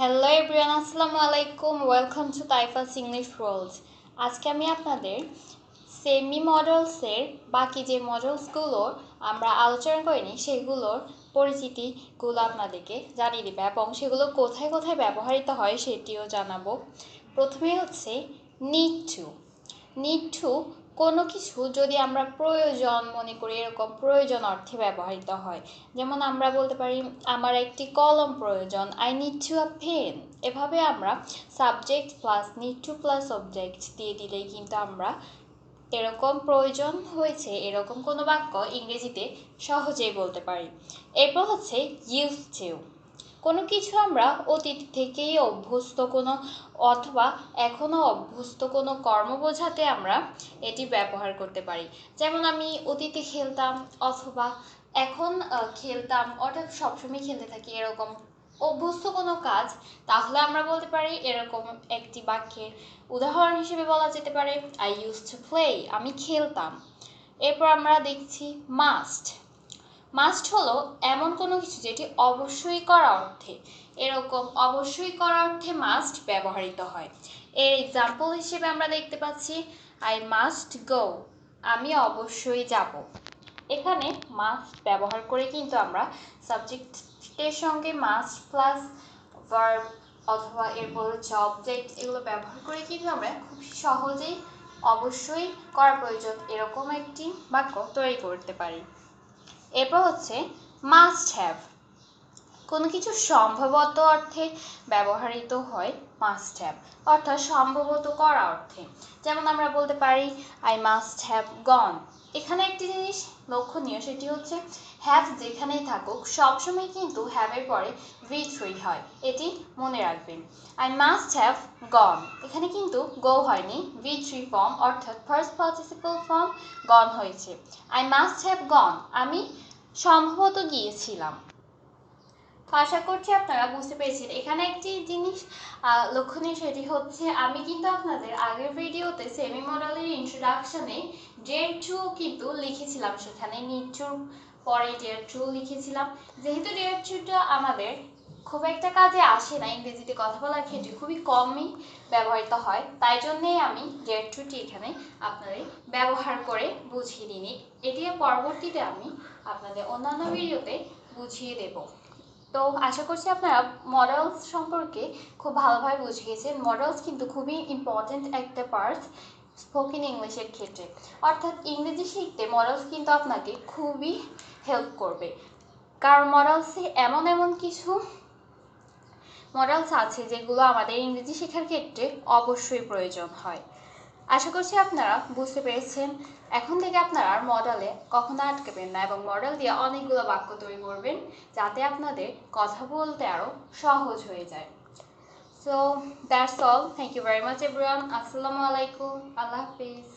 Hello everyone, আসসালামু আলাইকুম। Welcome to তাইফাস ইংলিশ ওয়ার্ল্ড। আজকে আমি আপনাদের সেমি মডেলসের বাকি যে মডেলসগুলো আমরা আলোচনা করিনি সেগুলোর পরিচিতিগুলো আপনাদেরকে জানিয়ে দেবো এবং সেগুলো কোথায় কোথায় ব্যবহৃত হয় সেটিও জানাবো। প্রথমে হচ্ছে নিড টু কোনো কিছু যদি আমরা প্রয়োজন মনে করি, এরকম প্রয়োজন অর্থে ব্যবহৃত হয়। যেমন আমরা বলতে পারি আমার একটি কলম প্রয়োজন, I need to a pen. এভাবে আমরা subject plus need to plus object দিয়ে দিলেই কিন্তু আমরা এরকম প্রয়োজন হয়েছে এরকম কোনো বাক্য ইংরেজিতে সহজেই বলতে পারি। এরপর হচ্ছে ইউজ টু। কোনো কিছু আমরা অতীত থেকেই অভ্যস্ত কোনো অথবা এখনও অভ্যস্ত কোনো কর্ম বোঝাতে আমরা এটি ব্যবহার করতে পারি। যেমন আমি অতীতে খেলতাম অথবা এখন খেলতাম, অর্থাৎ সবসময় খেলতে থাকি, এরকম অভ্যস্ত কোনো কাজ, তাহলে আমরা বলতে পারি এরকম একটি বাক্যের উদাহরণ হিসেবে বলা যেতে পারে আই ইউজ টু প্লে, আমি খেলতাম। এরপর আমরা দেখছি মাস্ট হলো এমন কোনো কিছু যেটি অবশ্যই করা অর্থে, এরকম অবশ্যই করা অর্থে মাস্ট ব্যবহৃত হয়। এর এক্সাম্পল হিসেবে আমরা দেখতে পাচ্ছি আই মাস্ট গো, আমি অবশ্যই যাব। এখানে মাস্ট ব্যবহার করে কিন্তু আমরা সাবজেক্টের সঙ্গে মাস্ট প্লাস ভার্ব অথবা এরপর হচ্ছে অবজেক্ট, এগুলো ব্যবহার করে কিন্তু আমরা খুব সহজেই অবশ্যই করা প্রয়োজন এরকম একটি বাক্য তৈরি করতে পারি। এরপর হচ্ছে মাস্ট হ্যাভ। কোনো কিছু সম্ভবত অর্থে ব্যবহৃত হয় মাস্ট হ্যাভ, অর্থাৎ সম্ভবত করা অর্থে। যেমন আমরা বলতে পারি আই মাস্ট হ্যাভ গন। এখানে একটি জিনিস লক্ষণীয়, সেটি হচ্ছে হ্যাভ যেখানেই থাকুক সবসময় কিন্তু হ্যাভের পরে V3 হয়, এটি মনে রাখবেন। আই মাস্ট হ্যাভ গন, এখানে কিন্তু গো হয়নি, V3 ফর্ম অর্থাৎ ফার্স্ট পার্টিসিপল ফর্ম গন হয়েছে। আই মাস্ট হ্যাভ গন, আমি সম্ভবত গিয়েছিলাম। আশা করছি আপনারা বুঝতে পেরেছেন। এখানে একটি জিনিস লক্ষণীয়, সেটি হচ্ছে আমি কিন্তু আপনাদের আগের ভিডিওতে সেমি মডেলের ইন্ট্রোডাকশনে ডেয়ার টু কিন্তু লিখেছিলাম, সেখানে নিড টু পরে ডেয়ার টু লিখেছিলাম। যেহেতু ডেয়ার টুটা আমাদের খুব একটা কাজে আসে না, ইংরেজিতে কথা বলার ক্ষেত্রে খুবই কমই ব্যবহৃত হয়, তাই জন্যেই আমি ডেয়ার টুটি এখানে আপনাদের ব্যবহার করে বুঝিয়ে দিই। এটি পরবর্তীতে আমি আপনাদের অন্যান্য ভিডিওতে বুঝিয়ে দেব। তো আশা করছি আপনারা মডেলস সম্পর্কে খুব ভালোভাবে বুঝে গেছেন। মডেলস কিন্তু খুবই ইম্পর্টেন্ট একটা পার্ট স্পোকেন ইংলিশের ক্ষেত্রে, অর্থাৎ ইংরেজি শিখতে মডেলস কিন্তু আপনাকে খুবই হেল্প করবে। কারণ মডেলসে এমন এমন কিছু মডেলস আছে যেগুলো আমাদের ইংরেজি শেখার ক্ষেত্রে অবশ্যই প্রয়োজন হয়। আশা করছি আপনারা বুঝতে পেরেছেন। এখন থেকে আপনারা আর মডেলে কখনো আটকাবেন না এবং মডেল দিয়ে অনেকগুলো বাক্য তৈরি করবেন, যাতে আপনাদের কথা বলতে আরও সহজ হয়ে যায়। So that's all. Thank you very much everyone. আসসালামু আলাইকুম। আল্লাহ হাফিজ।